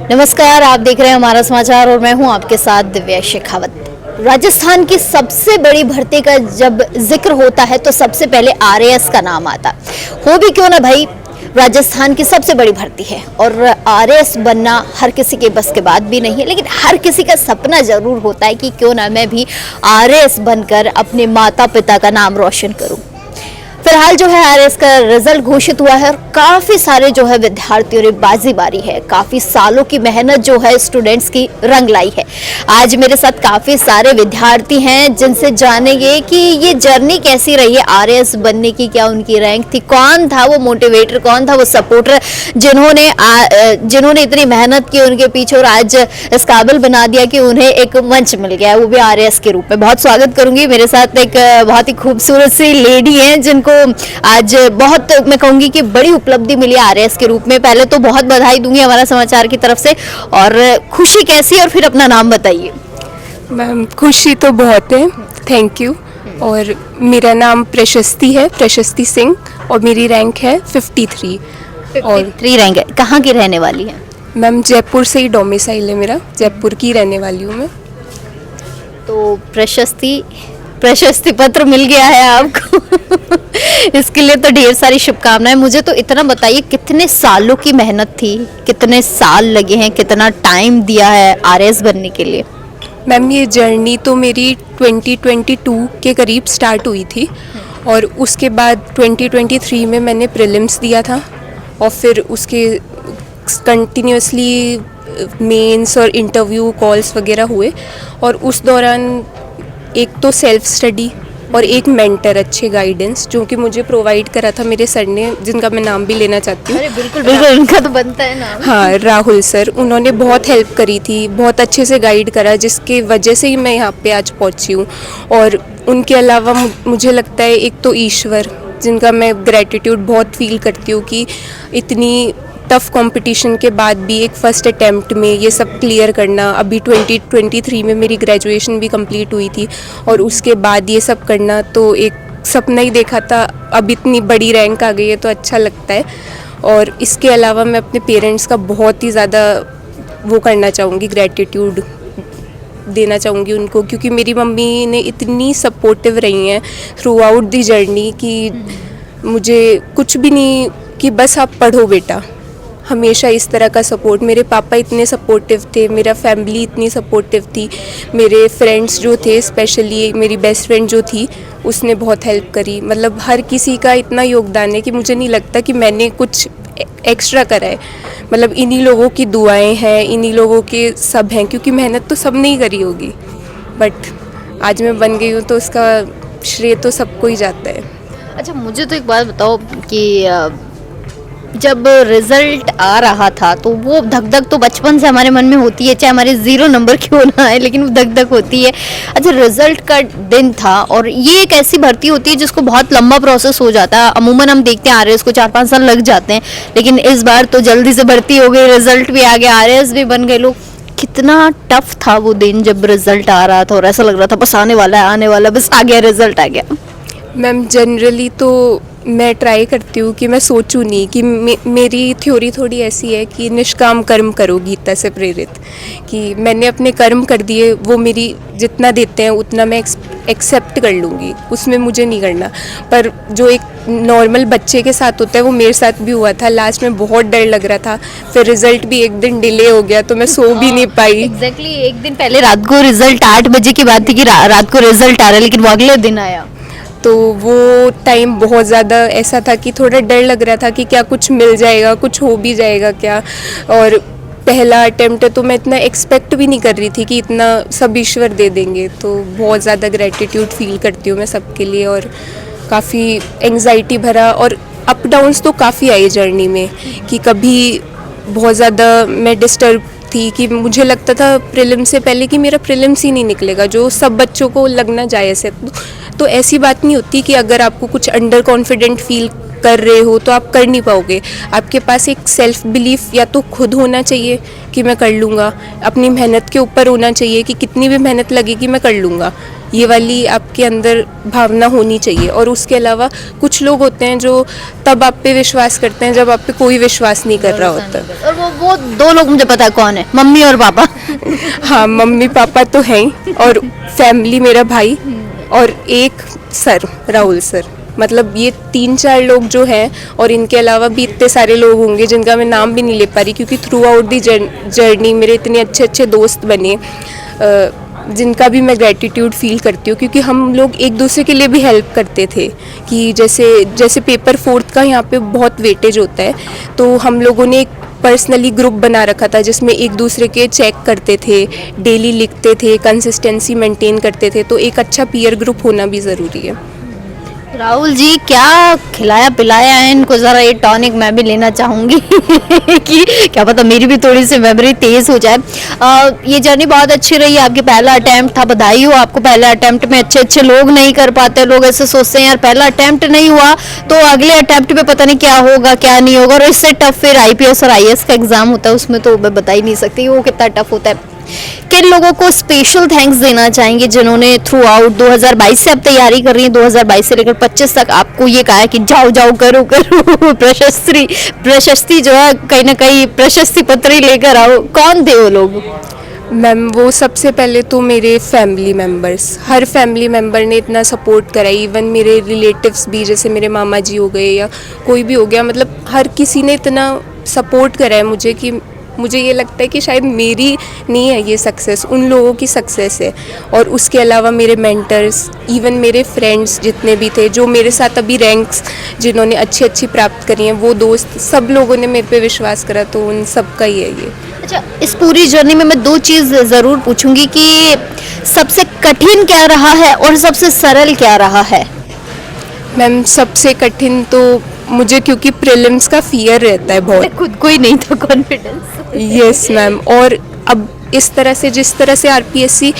नमस्कार, आप देख रहे हैं हमारा समाचार और मैं हूं आपके साथ दिव्या शेखावत। राजस्थान की सबसे बड़ी भर्ती का जब जिक्र होता है तो सबसे पहले आरएएस का नाम आता। हो भी क्यों ना भाई, राजस्थान की सबसे बड़ी भर्ती है और आरएएस बनना हर किसी के बस के बात भी नहीं है, लेकिन हर किसी का सपना जरूर होता है कि क्यों ना मैं भी आरएएस बनकर अपने माता पिता का नाम रोशन करूं। फिलहाल जो है आरएएस का रिजल्ट घोषित हुआ है और काफी सारे जो है विद्यार्थियों ने बाजी मारी है। काफी सालों की मेहनत जो है स्टूडेंट्स की रंग लाई है। आज मेरे साथ काफी सारे विद्यार्थी हैं जिनसे जानेंगे कि ये जर्नी कैसी रही है आरएएस बनने की, क्या उनकी रैंक थी, कौन था वो मोटिवेटर, कौन था वो सपोर्टर जिन्होंने इतनी मेहनत की उनके पीछे और आज इस काबिल बना दिया कि उन्हें एक मंच मिल गया, वो भी आरएएस के रूप में। बहुत स्वागत करूंगी, मेरे साथ एक बहुत ही खूबसूरत सी लेडी है जिनको आज बहुत मैं कहूंगी कि बड़ी उपलब्धि मिली आरएएस के रूप में। पहले तो बहुत बधाई दूंगी हमारा समाचार की तरफ से। और खुशी कैसी, और फिर अपना नाम बताइए। मैम खुशी तो बहुत है, थैंक यू। और मेरा नाम प्रशस्ति है, प्रशस्ति सिंह, और मेरी रैंक है 53। और 3 रैंक है। कहाँ की रहने वाली है? मैम जयपुर से ही डोमिसाइल है मेरा, जयपुर की रहने वाली हूँ मैं। तो प्रशस्ति पत्र मिल गया है आपको इसके लिए तो ढेर सारी शुभकामनाएं। मुझे तो इतना बताइए, कितने सालों की मेहनत थी, कितने साल लगे हैं, कितना टाइम दिया है आरएएस बनने के लिए? मैम ये जर्नी तो मेरी 2022 के करीब स्टार्ट हुई थी और उसके बाद 2023 में मैंने प्रीलिम्स दिया था और फिर उसके कंटिन्यूसली मेंस और इंटरव्यू कॉल्स वगैरह हुए। और उस दौरान एक तो सेल्फ स्टडी और एक मेंटर, अच्छे गाइडेंस जो कि मुझे प्रोवाइड करा था मेरे सर ने, जिनका मैं नाम भी लेना चाहती हूँ। अरे बिल्कुल बिल्कुल, उनका तो बनता है नाम। हाँ, राहुल सर, उन्होंने बहुत हेल्प करी थी, बहुत अच्छे से गाइड करा, जिसके वजह से ही मैं यहाँ पे आज पहुँची हूँ। और उनके अलावा मुझे लगता है एक तो ईश्वर, जिनका मैं ग्रेटिट्यूड बहुत फील करती हूँ कि इतनी टफ कंपटीशन के बाद भी एक फर्स्ट अटेम्प्ट में ये सब क्लियर करना। अभी 2023 में मेरी ग्रेजुएशन भी कंप्लीट हुई थी और उसके बाद ये सब करना तो एक सपना ही देखा था। अब इतनी बड़ी रैंक आ गई है तो अच्छा लगता है। और इसके अलावा मैं अपने पेरेंट्स का बहुत ही ज़्यादा वो करना चाहूँगी, ग्रेटिट्यूड देना चाहूँगी उनको, क्योंकि मेरी मम्मी ने इतनी सपोर्टिव रही हैं थ्रू आउट दी जर्नी कि मुझे कुछ भी नहीं कि बस आप पढ़ो बेटा, हमेशा इस तरह का सपोर्ट। मेरे पापा इतने सपोर्टिव थे, मेरा फैमिली इतनी सपोर्टिव थी, मेरे फ्रेंड्स जो थे, स्पेशली मेरी बेस्ट फ्रेंड जो थी उसने बहुत हेल्प करी। मतलब हर किसी का इतना योगदान है कि मुझे नहीं लगता कि मैंने कुछ एक्स्ट्रा करा है। मतलब इन्हीं लोगों की दुआएं हैं, इन्हीं लोगों के सब हैं, क्योंकि मेहनत तो सब ने ही करी होगी। बट आज मैं बन गई हूँ तो उसका श्रेय तो सबको ही जाता है। अच्छा, मुझे तो एक बात बताओ कि जब रिजल्ट आ रहा था तो वो धक धक तो बचपन से हमारे मन में होती है, चाहे हमारे 0 नंबर क्यों ना है, लेकिन वो धक धक होती है। अच्छा, रिजल्ट का दिन था और ये एक ऐसी भर्ती होती है जिसको बहुत लंबा प्रोसेस हो जाता है। अमूमन हम देखते हैं आरएएस को 4-5 साल लग जाते हैं, लेकिन इस बार तो जल्दी से भर्ती हो गई, रिजल्ट भी आ गया, आरएएस भी बन गए लोग। कितना टफ था वो दिन जब रिजल्ट आ रहा था और ऐसा लग रहा था बस आने वाला है, आने वाला, बस आ गया, रिजल्ट आ गया? मैम जनरली तो मैं ट्राई करती हूँ कि मैं सोचूं नहीं कि मेरी थ्योरी थोड़ी ऐसी है कि निष्काम कर्म करो, गीता से प्रेरित, कि मैंने अपने कर्म कर दिए, वो मेरी जितना देते हैं उतना मैं एक्सेप्ट कर लूँगी, उसमें मुझे नहीं करना। पर जो एक नॉर्मल बच्चे के साथ होता है वो मेरे साथ भी हुआ था। लास्ट में बहुत डर लग रहा था, फिर रिजल्ट भी एक दिन डिले हो गया तो मैं सो भी नहीं पाई। एग्जैक्टली एक दिन पहले रात को रिजल्ट 8 बजे की बात थी कि रात को रिजल्ट आ रहा है, लेकिन वो अगले दिन आया। तो वो टाइम बहुत ज़्यादा ऐसा था कि थोड़ा डर लग रहा था कि क्या कुछ मिल जाएगा, कुछ हो भी जाएगा क्या। और पहला अटेम्प्ट है तो मैं इतना एक्सपेक्ट भी नहीं कर रही थी कि इतना सब ईश्वर दे देंगे। तो बहुत ज़्यादा ग्रेटिट्यूड फील करती हूँ मैं सबके लिए। और काफ़ी एंग्जाइटी भरा और अप डाउन्स तो काफ़ी आई जर्नी में, कि कभी बहुत ज़्यादा मैं डिस्टर्ब थी कि मुझे लगता था प्रीलिम से पहले कि मेरा प्रीलिम्स ही नहीं निकलेगा, जो सब बच्चों को लगना जायज़ है। तो ऐसी बात नहीं होती कि अगर आपको कुछ अंडर कॉन्फिडेंट फील कर रहे हो तो आप कर नहीं पाओगे। आपके पास एक सेल्फ बिलीफ या तो खुद होना चाहिए कि मैं कर लूँगा, अपनी मेहनत के ऊपर होना चाहिए कि कितनी भी मेहनत लगेगी मैं कर लूँगा, ये वाली आपके अंदर भावना होनी चाहिए। और उसके अलावा कुछ लोग होते हैं जो तब आप पे विश्वास करते हैं जब आप पे कोई विश्वास नहीं कर रहा होता। और वो दो लोग मुझे पता है कौन है, मम्मी और पापा। हाँ, मम्मी पापा तो हैं ही, और फैमिली मेरा भाई और एक सर, राहुल सर। मतलब ये 3-4 लोग जो हैं, और इनके अलावा भी इतने सारे लोग होंगे जिनका मैं नाम भी नहीं ले पा रही, क्योंकि थ्रू आउट दी जर्नी मेरे इतने अच्छे अच्छे दोस्त बने, जिनका भी मैं ग्रेटिट्यूड फील करती हूँ, क्योंकि हम लोग एक दूसरे के लिए भी हेल्प करते थे। कि जैसे पेपर 4th का यहाँ पे बहुत वेटेज होता है, तो हम लोगों ने एक पर्सनली ग्रुप बना रखा था जिसमें एक दूसरे के चेक करते थे, डेली लिखते थे, कंसिस्टेंसी मेंटेन करते थे। तो एक अच्छा पीयर ग्रुप होना भी ज़रूरी है। राहुल जी क्या खिलाया पिलाया है इनको, जरा ये टॉनिक मैं भी लेना चाहूंगी कि क्या पता मेरी भी थोड़ी सी मेमोरी तेज हो जाए। ये जर्नी बहुत अच्छी रही, आपकी पहला अटेम्प्ट था, बधाई हो आपको। पहले अटेम्प्ट में अच्छे अच्छे लोग नहीं कर पाते, लोग ऐसे सोचते हैं यार पहला अटेम्प्ट नहीं हुआ तो अगले अटेम्प्ट में पता नहीं क्या होगा क्या नहीं होगा। और इससे टफ फिर आईपीएस और आईएएस का एग्जाम होता है, उसमें तो मैं बता ही नहीं सकती वो कितना टफ होता है। किन लोगों को स्पेशल थैंक्स देना चाहेंगे जिन्होंने थ्रू आउट 2022 से आप तैयारी कर रही हैं, 2022 से लेकर 25 तक आपको ये कहा है कि जाओ जाओ करो करो प्रशस्ति जो है कहीं ना कहीं प्रशस्ति पत्र ही लेकर आओ, कौन थे वो लोग? मैम वो सबसे पहले तो मेरे फैमिली मेम्बर्स, हर फैमिली मेम्बर ने इतना सपोर्ट करा, इवन मेरे रिलेटिव्स भी, जैसे मेरे मामा जी हो गए या कोई भी हो गया, मतलब हर किसी ने इतना सपोर्ट करा है मुझे कि मुझे ये लगता है कि शायद मेरी नहीं है ये सक्सेस, उन लोगों की सक्सेस है। और उसके अलावा मेरे मेंटर्स, इवन मेरे फ्रेंड्स जितने भी थे जो मेरे साथ अभी रैंक्स जिन्होंने अच्छी अच्छी प्राप्त करी हैं, वो दोस्त, सब लोगों ने मेरे पे विश्वास करा, तो उन सब का ही है ये। अच्छा, इस पूरी जर्नी में मैं 2 चीज़ ज़रूर पूछूंगी कि सबसे कठिन क्या रहा है और सबसे सरल क्या रहा है? मैम सबसे कठिन तो मुझे, क्योंकि प्रीलिम्स का फियर रहता है बहुत, खुद को ही नहीं था कॉन्फिडेंस। Yes ma'am. और अब इस तरह से, जिस तरह से आरपीएससी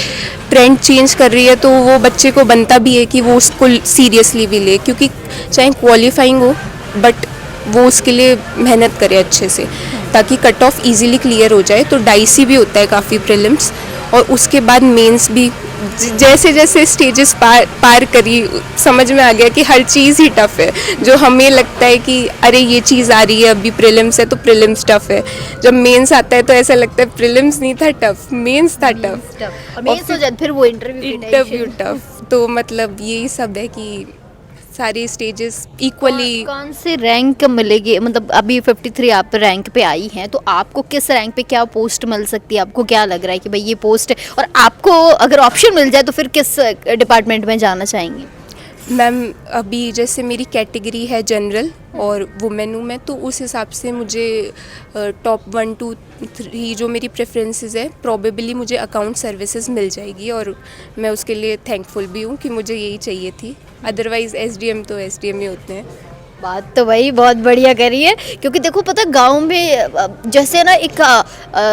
ट्रेंड चेंज कर रही है, तो वो बच्चे को बनता भी है कि वो उसको सीरियसली भी ले, क्योंकि चाहे क्वालिफाइंग हो बट वो उसके लिए मेहनत करे अच्छे से, ताकि कट ऑफ इजीली क्लियर हो जाए। तो डाइसी भी होता है काफ़ी प्रीलिम्स, और उसके बाद मेंस भी। जैसे जैसे स्टेजेस पार करी, समझ में आ गया कि हर चीज़ ही टफ़ है। जो हमें लगता है कि अरे ये चीज़ आ रही है, अभी प्रीलिम्स है तो प्रीलिम्स टफ़ है, जब मेंस आता है तो ऐसा लगता है प्रीलिम्स नहीं था टफ़, मेंस था टफ़, और मेंस हो जाए फिर वो इंटरव्यू टफ़। तो मतलब यही सब है कि सारे स्टेजेस इक्वली। कौन से रैंक मिलेगी, मतलब अभी 53 आप रैंक पे आई हैं, तो आपको किस रैंक पे क्या पोस्ट मिल सकती है? आपको क्या लग रहा है कि भाई ये पोस्ट, और आपको अगर ऑप्शन मिल जाए तो फिर किस डिपार्टमेंट में जाना चाहेंगी? मैम अभी जैसे मेरी कैटेगरी है जनरल और वुमेन हूँ मैं, तो उस हिसाब से मुझे टॉप 1, 2, 3 जो मेरी प्रेफरेंसेस है, प्रोबेबली मुझे अकाउंट सर्विसेज मिल जाएगी, और मैं उसके लिए थैंकफुल भी हूँ कि मुझे यही चाहिए थी। अदरवाइज़ एसडीएम तो एसडीएम ही होते हैं। बात तो भाई बहुत बढ़िया करी है, क्योंकि देखो पता गांव में जैसे ना एक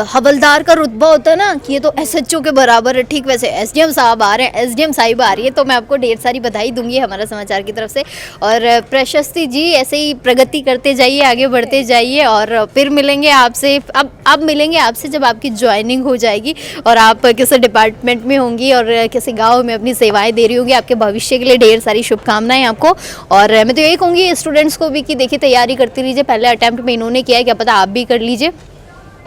हवलदार का रुतबा होता है ना कि ये तो एसएचओ के बराबर है, ठीक वैसे एसडीएम साहब आ रहे हैं, एसडीएम साहिब आ रही है, तो मैं आपको ढेर सारी बधाई दूंगी हमारा समाचार की तरफ से। और प्रशस्ति जी ऐसे ही प्रगति करते जाइए, आगे बढ़ते जाइए, और फिर मिलेंगे आपसे। अब मिलेंगे आपसे जब आपकी ज्वाइनिंग हो जाएगी और आप किसी डिपार्टमेंट में होंगी और किसी गाँव में अपनी सेवाएँ दे रही होंगी। आपके भविष्य के लिए ढेर सारी शुभकामनाएँ आपको। और मैं तो यही कहूँगी स्टूडेंट्स को भी कि देखिए तैयारी करते लीजिए, पहले अटेम्प्ट में इन्होंने किया है, क्या पता आप भी कर लीजिए।